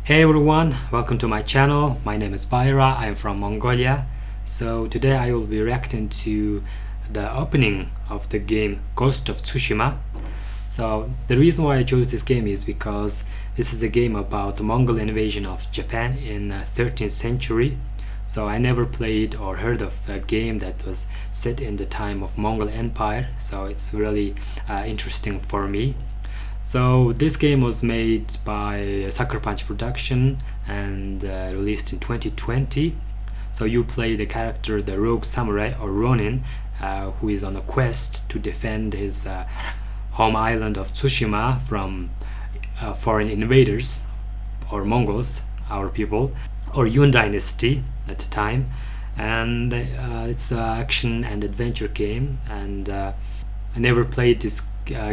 Hey everyone, welcome to my channel. My name is Baira, I am from Mongolia. So today I will be reacting to the opening of the game Ghost of Tsushima. So the reason why I chose this game is because this is a game about the Mongol invasion of Japan in 13th century. So I never played or heard of a game that was set in the time of Mongol Empire, so it's really interesting for me. So this game was made by Sucker Punch Production and released in 2020. So you play the character, the rogue samurai or Ronin, who is on a quest to defend his home island of Tsushima from foreign invaders or Mongols, our people, or Yun Dynasty at the time. And it's an action and adventure game, and I never played this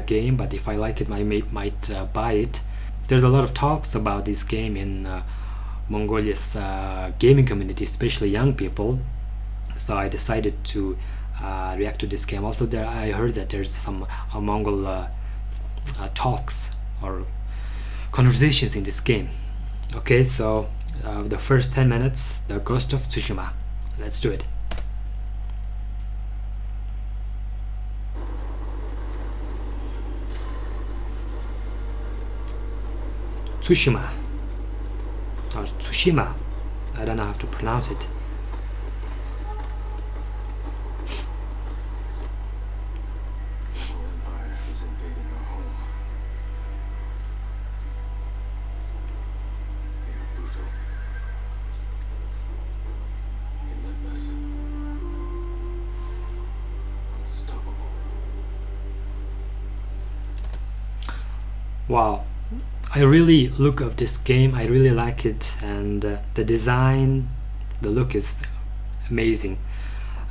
game, but if I like it, I might buy it. There's a lot of talks about this game in Mongolia's gaming community, especially young people. So I decided to react to this game. Also, I heard that there's some Mongol talks or conversations in this game. Okay, so the first 10 minutes, the Ghost of Tsushima. Let's do it. Tsushima or Tsushima, I don't know how to pronounce it. Empire is invading our home. They are brutal, relentless, unstoppable. Wow, I really look of this game, I really like it, and the design, the look is amazing.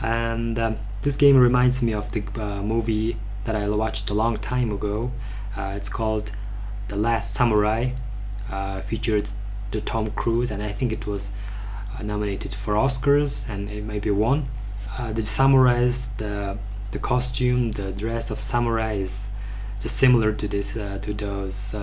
And this game reminds me of the movie that I watched a long time ago. It's called The Last Samurai, featured the Tom Cruise, and I think it was nominated for Oscars and it maybe won. The samurais, the costume, the dress of samurai is just similar to those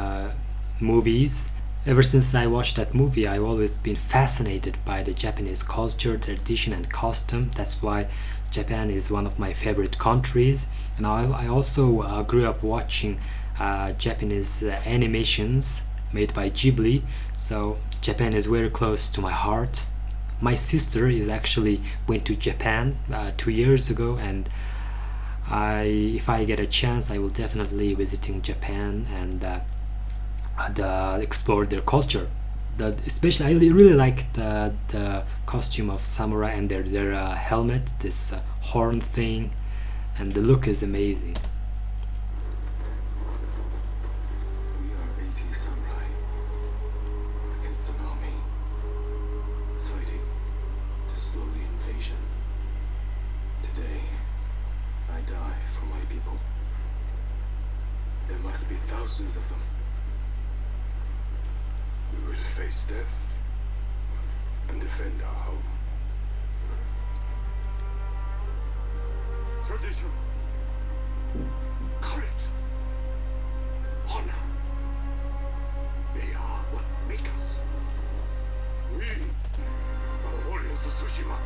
movies. Ever since I watched that movie, I've always been fascinated by the Japanese culture, tradition, and custom. That's why Japan is one of my favorite countries. And I also grew up watching Japanese animations made by Ghibli, so Japan is very close to my heart. My sister is actually went to Japan 2 years ago, and if I get a chance, I will definitely visiting Japan and explore their culture. Especially, I really like the costume of samurai and their helmet, this horn thing, and the look is amazing. We are 80 samurai against an army, fighting to slow the invasion. Today, I die for my people. There must be thousands of them. We will face death and defend our home. Tradition, courage, honor. They are what make us. We are the warriors of Tsushima.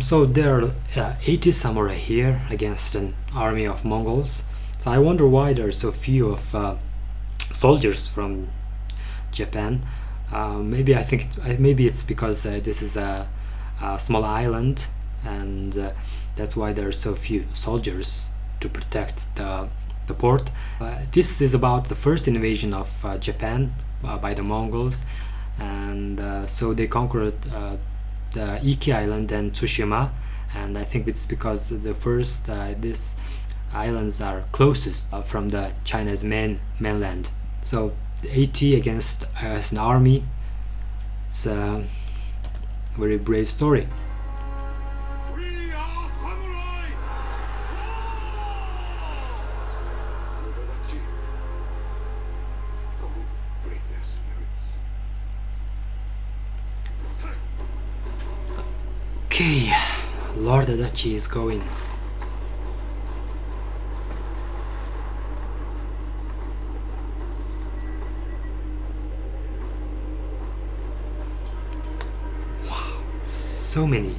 So there are 80 samurai here against an army of Mongols. So I wonder why there are so few of soldiers from Japan. Maybe it's because this is a small island, and that's why there are so few soldiers to protect the port. This is about the first invasion of Japan by the Mongols, and so they conquered the Iki Island and Tsushima, and I think it's because these islands are closest from the China's mainland. So 80 against as an army, it's a very brave story. We are samurai! Mongolachi. Go break their spirits. Okay, Lord Adachi is going. so many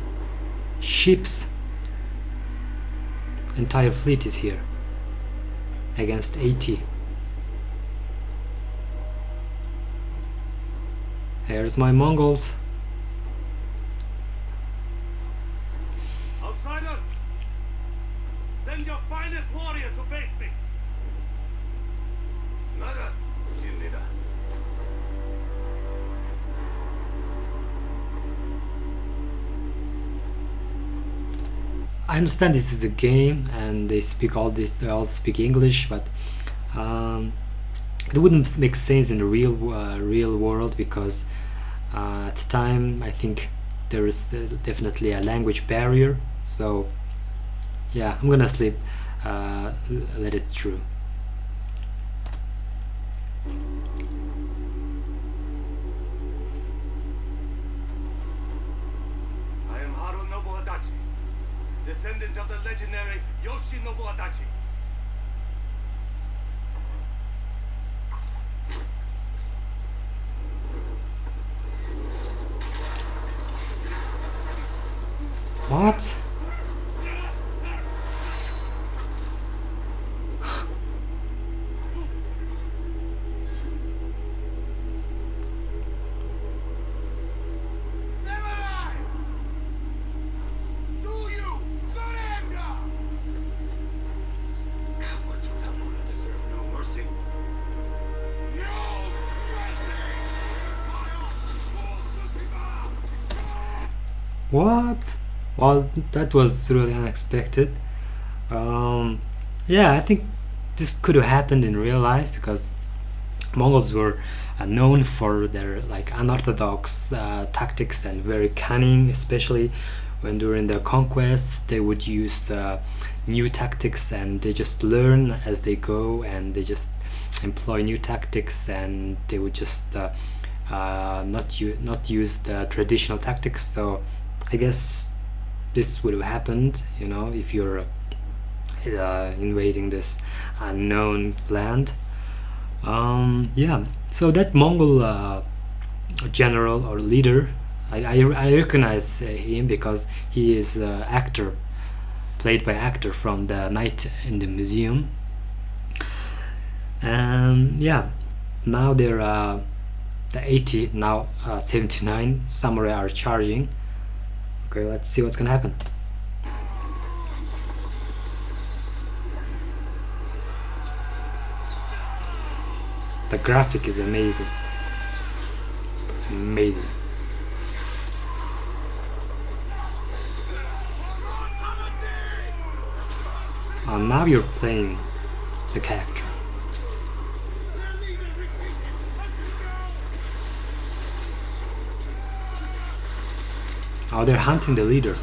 ships. Entire fleet is here against 80. Here's my Mongols. Outsiders! Send your finest warrior to face me! Nada, team leader. I understand this is a game and they all speak English, but it wouldn't make sense in the real world, because at the time I think there is definitely a language barrier. So yeah, I'm gonna sleep, let it through. I am Haru Nobuadachi, descendant of the legendary Yoshinobu Adachi. What? Samurai! Do you surrender? What you have done deserve no mercy. No mercy! What? Well, that was really unexpected. Yeah, I think this could have happened in real life, because Mongols were known for their like unorthodox tactics and very cunning, especially when during the conquest they would use new tactics, and they just learn as they go, and they just employ new tactics, and they would just not use the traditional tactics. So I guess this would have happened, you know, if you're invading this unknown land. Yeah, so that Mongol general or leader, I recognize him because he is actor, played by actor from the Night in the Museum. And yeah, now they're the 80, now 79 samurai are charging. Okay, let's see what's gonna happen. The graphic is amazing. Amazing. Now you're playing the character. Oh, they're hunting the leader.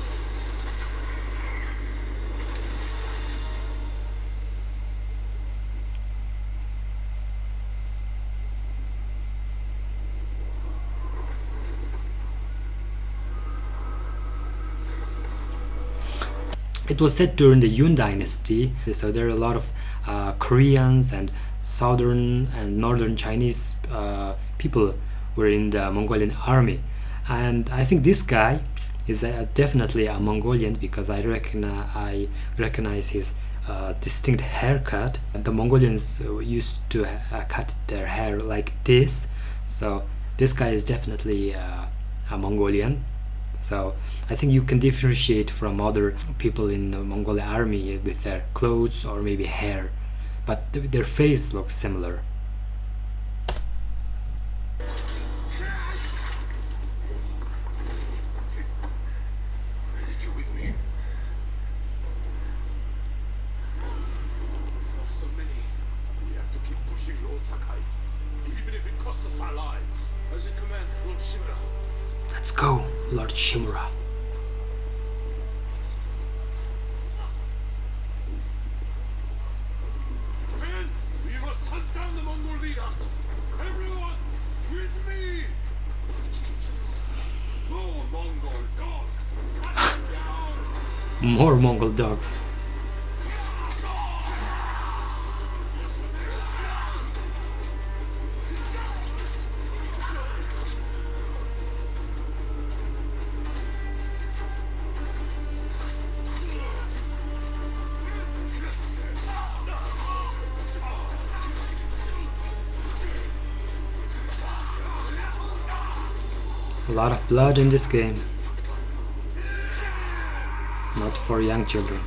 It was set during the Yun dynasty, so there are a lot of Koreans and southern and northern Chinese people were in the Mongolian army. And I think this guy is definitely a Mongolian, because I recognize his distinct haircut. And the Mongolians used to cut their hair like this, so this guy is definitely a Mongolian. So I think you can differentiate from other people in the Mongolian army with their clothes or maybe hair, but their face looks similar. You with me? So many. We have to keep pushing, Lord Sakai, even if it costs us our lives. As a command, Lord Shimura. Let's go, Lord Shimura. Men, we must hunt down the Mongol leader. Everyone, with me. More Mongol dogs. Hunt them down. More Mongol dogs. A lot of blood in this game. Not for young children.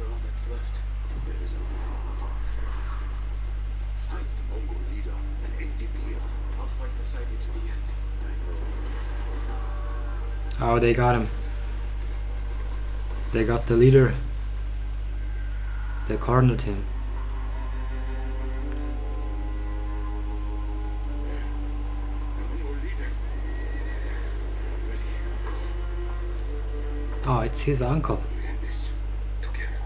All that's left. There is only one path. Find the Mongol leader and end the beer. I'll fight beside you to the end. I know. Oh, they got him. They got the leader. They cornered him. The Mongol leader. I'm ready. Oh, it's his uncle. We end this together.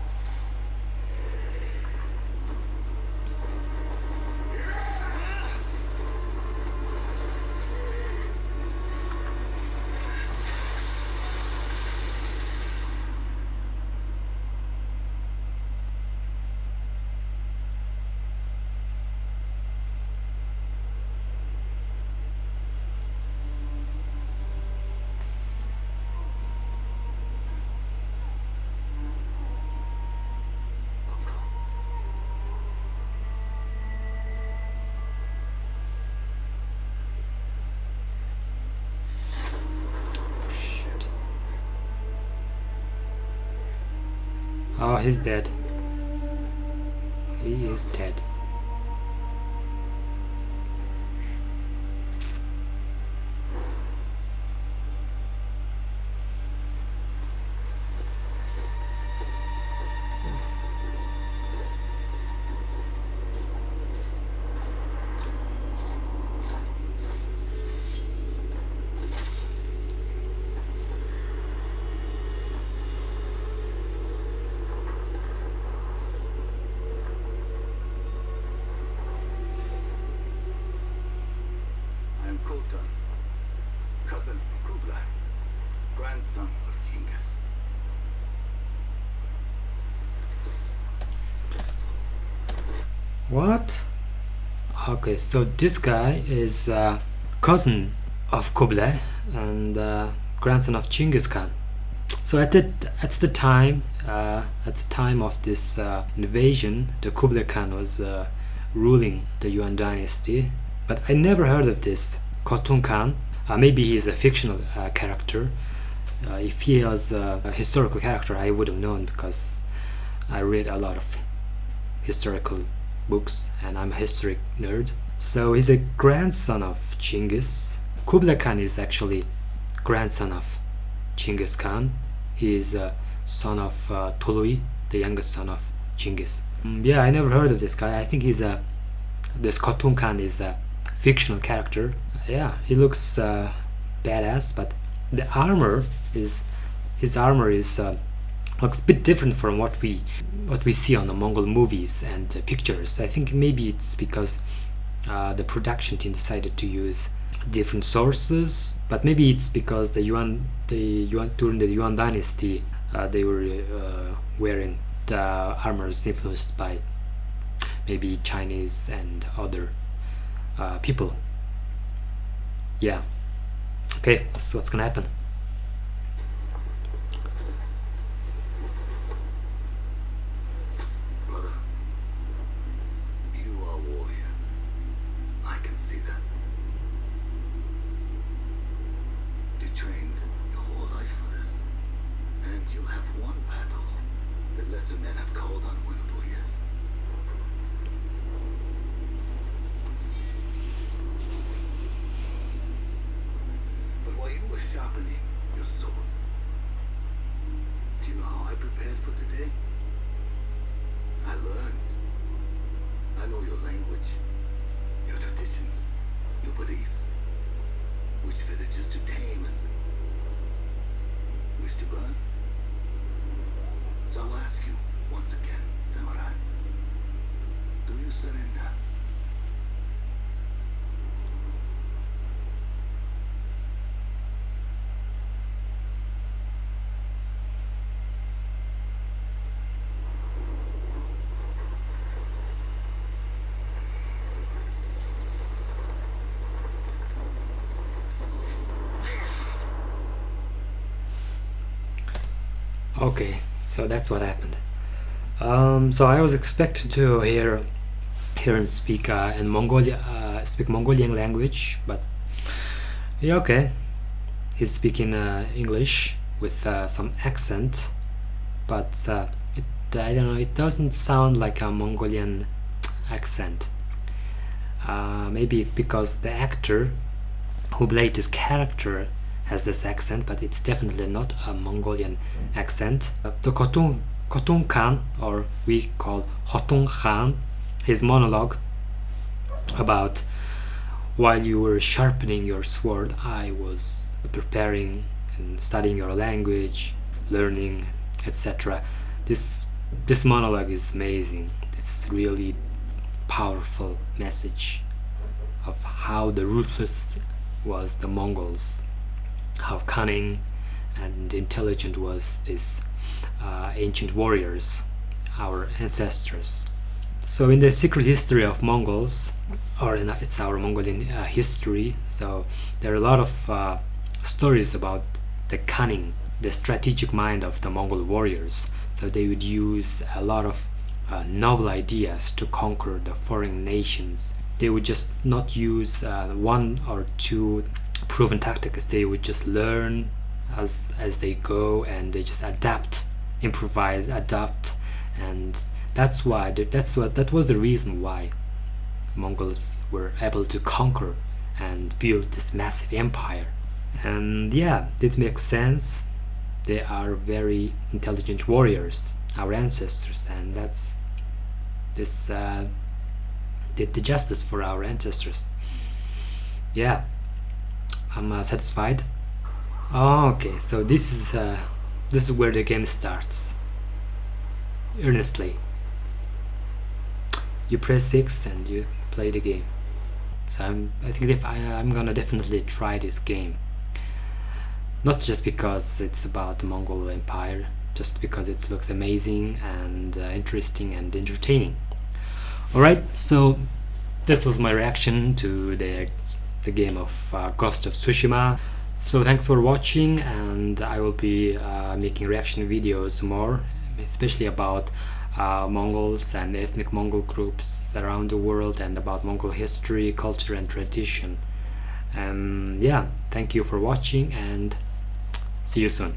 Shit. Oh, he's dead. He is dead. I am Khotan, cousin of Kublai, grandson of Genghis. What? Okay, so this guy is cousin of Kublai and grandson of Genghis Khan. So at the time of this invasion, the Kublai Khan was ruling the Yuan dynasty. But I never heard of this Khotun Khan. Maybe he's a fictional character. If he was a historical character, I would have known because I read a lot of historical books and I'm a history nerd. So he's a grandson of Genghis. Kublai Khan is actually grandson of Genghis Khan. He is a son of Tolui, the youngest son of Genghis. Yeah, I never heard of this guy. I think this Khotun Khan is a fictional character. Yeah, he looks badass, but the armor is looks a bit different from what we see on the Mongol movies and pictures. I think maybe it's because the production team decided to use different sources, but maybe it's because the Yuan during the Yuan dynasty they were wearing the armors influenced by maybe Chinese and other people. Yeah. Okay, so what's gonna happen? Brother, you are a warrior. I can see that. You trained your whole life for this. And you have won battles that lesser men have called unwinnable, yes. But while you were sharpening your beliefs, which villages to tame and which to burn. So I'll ask you once again, Samurai, do you surrender? Okay, so that's what happened. So I was expecting to hear him speak in speak Mongolian language, but yeah, okay. He's speaking English with some accent, but I don't know. It doesn't sound like a Mongolian accent. Maybe because the actor who played this character has this accent, but it's definitely not a Mongolian accent. The Khotun Khan, or we call Khotun Khan, his monologue about while you were sharpening your sword, I was preparing and studying your language, learning, etc. This monologue is amazing. This is really powerful message of how the ruthless was the Mongols, how cunning and intelligent was this ancient warriors, our ancestors. So in the secret history of Mongols, or it's our Mongolian history, so there are a lot of stories about the cunning, the strategic mind of the Mongol warriors. So they would use a lot of novel ideas to conquer the foreign nations. They would just not use one or two proven tactics. They would just learn as they go, and they just improvise, adapt, and that was the reason why Mongols were able to conquer and build this massive empire. And yeah, it makes sense. They are very intelligent warriors, our ancestors, and that's this did the justice for our ancestors. Yeah, I'm satisfied. Okay, so this is where the game starts. Earnestly, you press 6 and you play the game. So I think I'm gonna definitely try this game. Not just because it's about the Mongol Empire, just because it looks amazing and interesting and entertaining. Alright, so this was my reaction to the game of Ghost of Tsushima. So thanks for watching, and I will be making reaction videos more, especially about Mongols and ethnic Mongol groups around the world, and about Mongol history, culture and tradition. Yeah, thank you for watching, and see you soon.